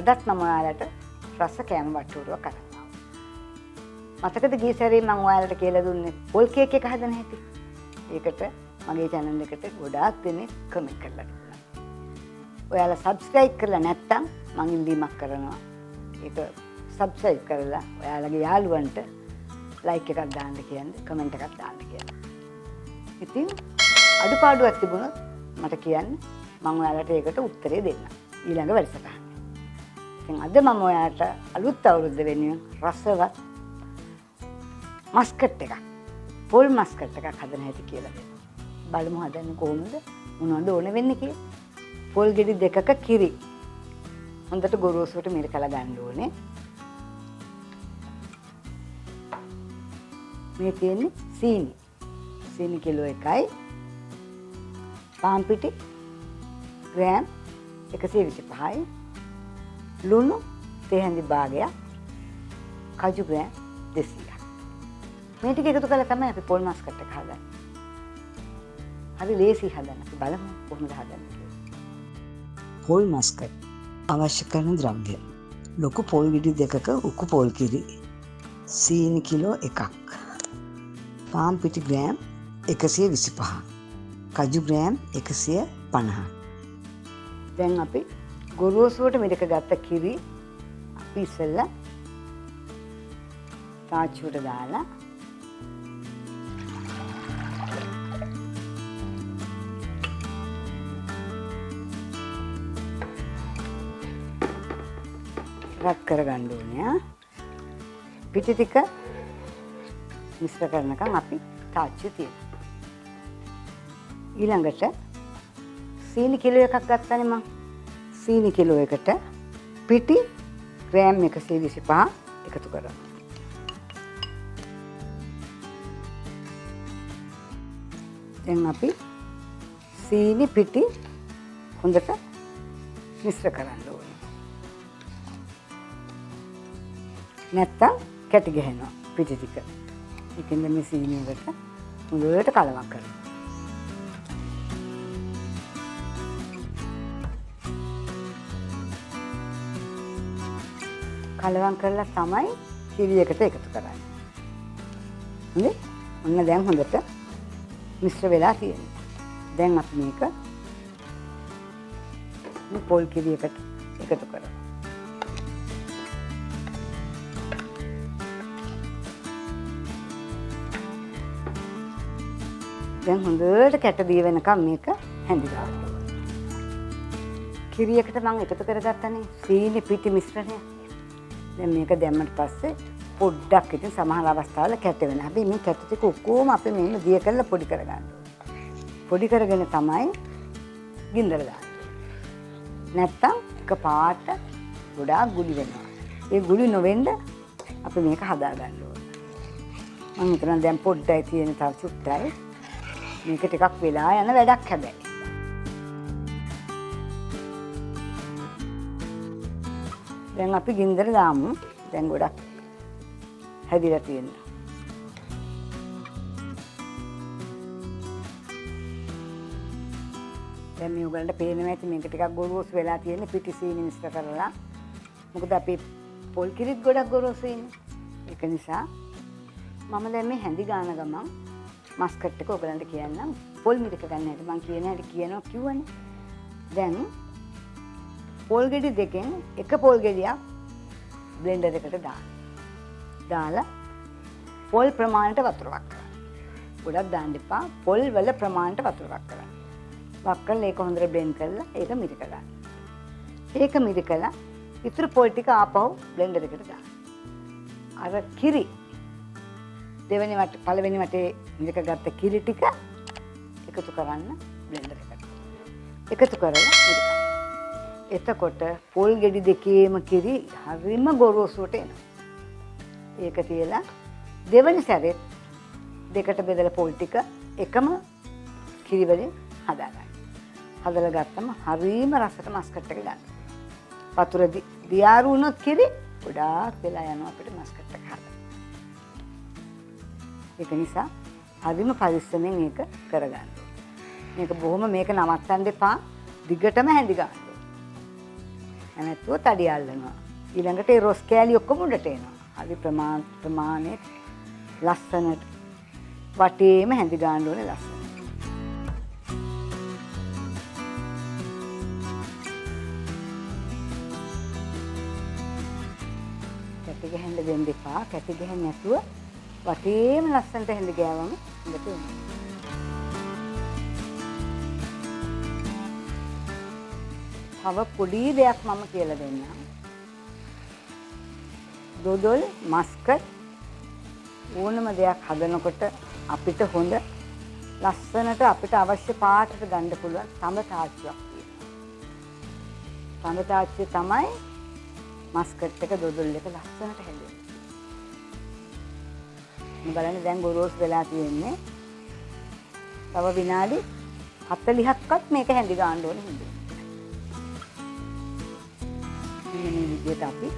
අදත් මම ඔයාලට රස කෑම වට්ටුරුව කරනවා. මතකද ගිය සැරේ මම ඔයාලට කියලා දුන්නේ පොල් කේක් එක හදන හැටි. ඒකට මගේ channel එකට ගොඩාක් දෙනෙක් කමෙන්ට් කරලා තිබුණා. ඔයාලා subscribe කරලා නැත්නම් මම ඉල්ලීමක් කරනවා. ඒක subscribe කරලා ඔයාලගේ යාළුවන්ට like එකක් දාන්න කියන්නේ, comment එකක් දාන්න කියන්නේ. ඉතින් අඩුපාඩුවක් තිබුණොත් මට කියන්න මම ඔයාලට ඒකට උත්තරේ දෙන්නම් ඊළඟ වැඩසටහනේ. ඉතින් අද මම ඔයාලට අලුත් අවුරුද්ද වෙනුවෙන් රසවත් මස්කට් එකක්, පොල් මස්කට් එකක් හදන හැටි කියලා දෙන්න. බලමු හදන්නේ කොහොමද, මොනවද ඕන වෙන්නේ කියලා. පොල් ගෙඩි දෙකක කිරි හොඳට ගොරෝසුවට මිරිකලා ගන්න ඕනේ. මේ තියෙන්නේ සීනි කිලෝ 1යි, පාන් පිටි ග්‍රෑම් 125යි, ලුණු තේ හැඳි භාගයක්, කජු ග්‍රෑම් 200ක්. මේ ටික එකතු කරලා තමයි අපි පොල් මස්කට් එක හදන්නේ. හරි ලේසි හදන්න. අපි බලමු කොහොමද හදන්නේ කියලා. පොල් මස්කට් අවශ්‍ය කරන ද්‍රව්‍ය: ලොකු පොල් ගෙඩි දෙකක උකු පොල් කිරි සීනි කිලෝ 1ක්, පාන් පිටි ග්‍රෑම් 125, කජු ග්‍රෑම් 150. දැන් අපි ගොරෝසුවට මිරික ගත්ත කිරි අපි ඉස්සෙල්ලා තාච්චුවට දාලා රත් කරගන්න ඕනේ. පිටි ටික මිශ්‍ර කරනකම් අපි තාච්චුවේ තියනවා. ඊළඟට සීනි කිලෝ එකක් ගත්තනේ මම. සීනි කිලෝ එකට පිටි ග්‍රෑම් 125 එකතු කරනවා. දැන් අපි සීනි පිටි හොඳට මිශ්‍ර කරන්න ඕනේ. නැත්තම් කැටි ගහනවා පිටි ටික. ඒකෙන් මේ සීනි එකට හොඳට කලවම් කරනවා. කලවම් කරලා තමයි කිරි එකට එකතු කරන්නේ. හරි? ඔන්න දැන් හොඳට මිශ්‍ර වෙලා තියෙනවා. දැන් අපි මේක මේ පොල් කිරි එකට එකතු කරමු. දැන් හොඳට කැට දී වෙනකම් මේක හැඳි ගන්න. කිරි එකට මම එකතු කරගත්තනේ සීනි පිටි මිශ්‍රණය. දැන් මේක දැම්මට පස්සේ පොඩ්ඩක් ඉතින් සමහර අවස්ථාවල කැට වෙනවා. හැබැයි මේ කැට ටික ඔක්කොම අපි මෙන්න දිය කරලා පොඩි කරගන්න ඕනේ. පොඩි කරගෙන තමයි ගින්දර දාන්නේ. නැත්තම් එකපාරට ගොඩාක් ගුලි වෙනවා. ඒ ගුලි නොවෙන්න අපි මේක හදා ගන්න ඕනේ. මම හිතනවා දැන් පොඩ්ඩයි තියෙන තව චුට්ටයි. මේක ටිකක් වෙලා යන වැඩක් හැබැයි. දැන් අපි ගින්දර දාමු. දැන් ගොඩක් හැදිලා තියෙනවා. දැන් මේ උගලන්ට පේනවා ඇති මේක ටිකක් ගොරෝසු වෙලා තියෙන්නේ පිටි සීනි මිශ්‍ර කරලා. මොකද අපි පොල් කිරිත් ගොඩක් ගොරෝසු ඉන්නේ. ඒක නිසා මම දැන් මේ හැඳි ගාන ගමන් මස්කට් එක ඔයගලන්ට කියන්නම් පොල් මිරික ගන්න හැටි මම කියන හැටි කියනවා කිව්වනේ. දැන් පොල් ගෙඩි දෙකෙන් එක පොල් ගෙඩියක් බ්ලෙන්ඩර් එකට දාන්න. දාලා පොල් ප්‍රමාණයට වතුර වක් කරන්න. ගොඩක් දාන්න එපා. පොල් වල ප්‍රමාණයට වතුර වක් කරන්න. වක් කරලා ඒක හොඳට බ්ලෙන්ඩ් කරලා ඒක මිරික ගන්න. ඒක මිරිකලා ඉතුරු පොල් ටික ආපහු බ්ලෙන්ඩර් එකට දාන්න. අර කිරි දෙවෙනි වටේ පළවෙනි වටේ මිරික ගත්ත කිරි ටික එකතු කරන්න බ්ලෙන්ඩර් එකට. එකතු කරලා මිරික. එතකොට පොල් ගෙඩි දෙකේම කිරි හරිම ගොරෝසුවට එනවා. ඒක තියලා දෙවෙනි සැරේ දෙකට බෙදලා පොල් ටික එකම කිරි වලින් හදාගන්න. හදලා ගත්තම හරිම රසට මස්කට් එක ගන්න. වතුර දියාරු වුණොත් කිරි ගොඩාක් වෙලා යනවා අපිට මස්කට් එක හදන්න. ඒක නිසා හරිම පරිස්සමෙන් ඒක කරගන්න. මේක බොහොම මේක නවත්තන්න එපා. දිගටම හැඳි ගන්න. නැත්නම් තඩි අල්ලනවා. ඊළඟට ඒ රොස් කෑලි ඔක්කොම උඩට එනවා. හරි ප්‍රමාණයට ලස්සනට වටේම හැඳි ගන්න ඕනේ ලස්සනට. කැටි ගහන්න දෙන්න එපා. කැටි ගහන්නේ නැතුව වටේම ලස්සනට හැඳි ගෑවම හොඳට එනවා. තව පොඩි දෙයක් මම කියලා දෙන්නම්. දොඩොල් මස්කට් ඕනම දෙයක් හදනකොට අපිට හොඳ ලස්සනට අපිට අවශ්‍ය පාටට ගන්න පුළුවන් තඹ තාච්චියක් තියෙනවා. තඹ තාච්චිය තමයි මස්කට් එක දොඩොල් එක ලස්සනට හැදෙන්නේ. මේ බලන්න දැන් ගොරෝසු වෙලා තියෙන්නේ. තව විනාඩි 40ක්වත් මේක හැඳි ගන්න ඕනේ හින්දා. මේ විදිහට අපි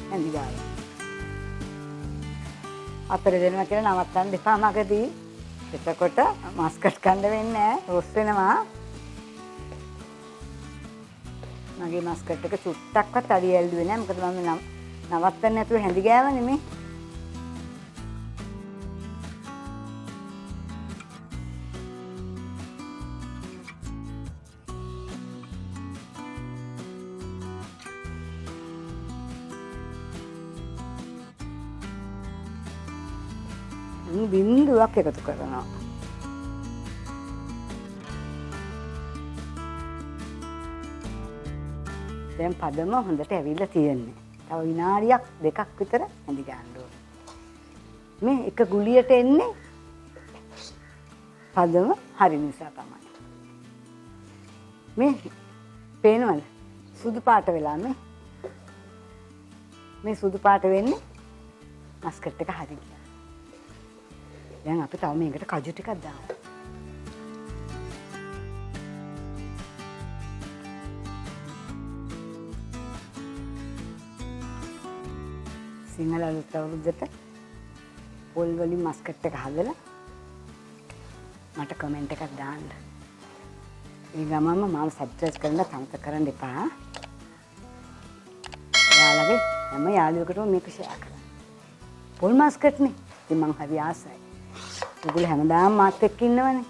හැඳි ගාලා. අතර දෙනවා කියලා නවත්තන්න දෙපා මගදී. එතකොට මස්කට් කන්න වෙන්නේ නැහැ. රොස් වෙනවා. මගේ මස්කට් එක චුට්ටක්වත් අඩිය ඇල්ලුවේ නැහැ. මොකද මම නවත්තන්න නැතුව හැඳි ගෑවනේ මේ. බින්දුවක් එකතු කරනවා. දැන් පදම හොඳට ඇවිල්ලා තියෙන්නේ. තව විනාඩියක් දෙකක් විතර හැඳි ගන්න ඕනේ. මේ එක ගුලියට එන්නේ පදම හරි නිසා තමයි. මේ පේනවද? සුදු පාට වෙලා මේ සුදු පාට වෙන්නේ මස්කට් එක හරි ගියා. දැන් අපි තව මේකට කජු ටිකක් දාමු. සිංහල අලුත් අවුරුද්දට පොල් වලින් මස්කට් එක හදලා මට කමෙන්ට් එකක් දාන්න. ඒ ගමන්ම මාව සබ්ස්ක්‍රයිබ් කරන්න අමතක කරන්න එපා. ඔයාලගේ හැම යාළුවෙකුටම මේක ෂෙයා කරන්න. පොල් මස්කට්නේ. ඉතින් මං හරි ආසයි. ඔයගොල්ලෝ හැමදාම මාත් එක්ක ඉන්නවනේ.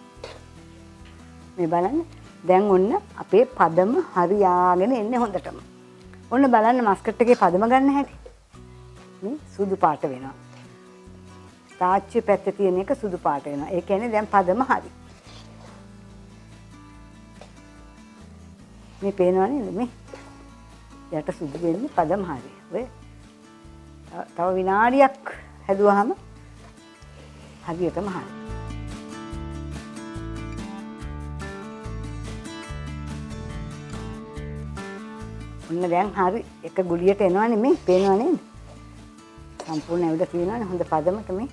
මේ බලන්න. දැන් ඔන්න අපේ පදම හරියාගෙන එන්නේ හොඳටම. ඔන්න බලන්න මස්කට් එකේ පදම ගන්න හැටි. මේ සුදු පාට වෙනවා. තාච්චිය පැත්තේ තියෙන එක සුදු පාට වෙනවා. ඒ කියන්නේ දැන් පදම හරි. මේ පේනවා නේද මේ? යට සුදු වෙන්නේ පදම හරි. ඔය තව විනාඩියක් හැදුවාම හරියටම හරි. ඔන්න දැන් හරි එක ගුලියට එනවනේ මේ පේනව නේද? සම්පූර්ණ ඇවිල්ලා තියෙනවනේ හොඳ පදමක මේ.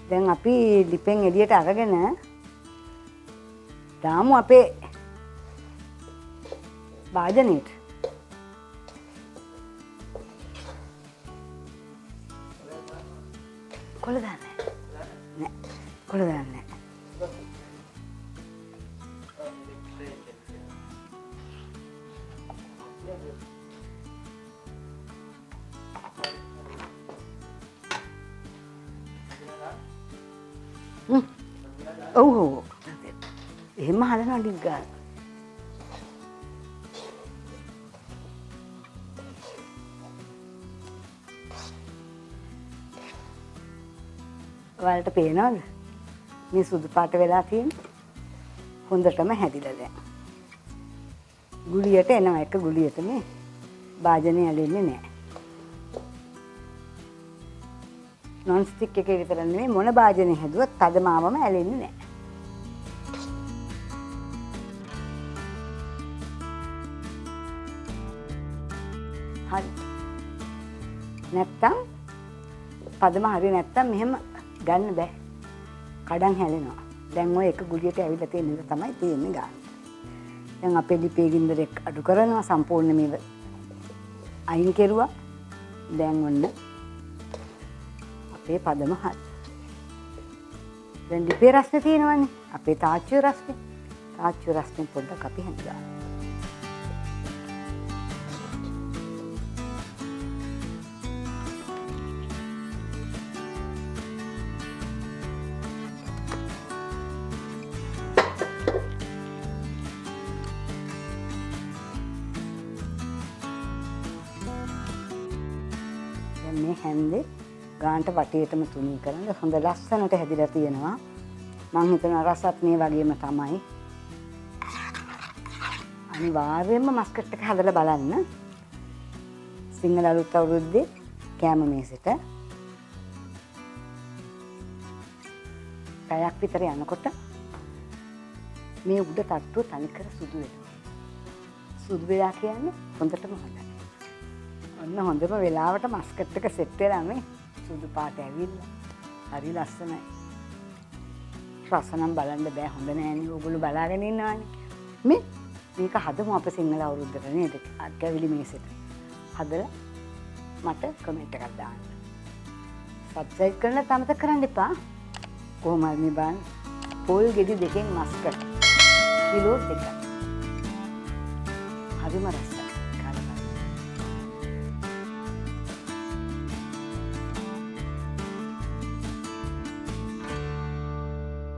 දැන් අපි ලිපෙන් එළියට අරගෙන දාමු අපේ වාදනයේට. කොළ දාන්නේ නෑ. කොළ දාන්නේ නෑ. ඔව්. එහෙම හදනවා ටික ගන්න. ඔයාලට පේනවද? මේ සුදු පාට වෙලා තියෙන්නේ. හොඳටම හැදිලා දැන්. ගුලියට එනවා එක ගුලියට මේ භාජනය ඇලෙන්නේ නැහැ. non stick එකේ විතර නෙමෙයි මොන භාජනය හැදුවත් තද මාවම ඇලෙන්නේ නැහැ. හරි. නැත්තම් පදම හරි නැත්තම් මෙහෙම ගන්න බෑ. කඩන් හැලෙනවා. දැන් ඔය එක ගුලියට ඇවිල්ලා තියෙන එක තමයි තියෙන්නේ ගන්න. දැන් අපේ ලිපේ ගින්දරයක් අඩු කරනවා සම්පූර්ණ මේව අයින් කෙරුවා. දැන් ඔන්න අපේ පදම හරි. දැන් ලිපේ රස්නේ තියෙනවනේ. අපේ තාච්චියේ රස්නේ. තාච්චු රස්නේ පොඩ්ඩක් අපි හැඳ ගන්නවා. මේ හැන්දේ ගානට වටේටම තුනී කරන්න හොඳ ලස්සනට හැදිලා තියෙනවා. මං හිතනවා රසත් මේ වගේම තමයි. අනිවාර්යයෙන්ම මස්කට් එක හදලා බලන්න. සිංහල අලුත් අවුරුද්දේ කෑම මේසෙට පැයක් විතර යනකොට මේ උඩ තට්ටුව තනිකර සුදු වෙනවා. සුදු වෙලා කියන්නේ හොඳටම හොඳයි. ඔන්න හොඳම වෙලාවට මස්කට් එක සෙට් වෙලා මේ සුදු පාට ඇවිල්ලා. හරි ලස්සනයි. රස නම් බලන්න බෑ හොඳ නෑනේ. ඕගොල්ලෝ බලාගෙන ඉන්නවානේ. මේක හදමු අපේ සිංහල අවුරුද්දට නේද? කැවිලි මේසෙට. හදලා මට කමෙන්ට් එකක් දාන්න. සබ්ස්ක්‍රයිබ් කරන්න අමතක කරන්න එපා. කොහොම හරි මේ බලන්න. පොල් ගෙඩි දෙකෙන් මස්කට් කිලෝ 2ක්. හරිම රසයි.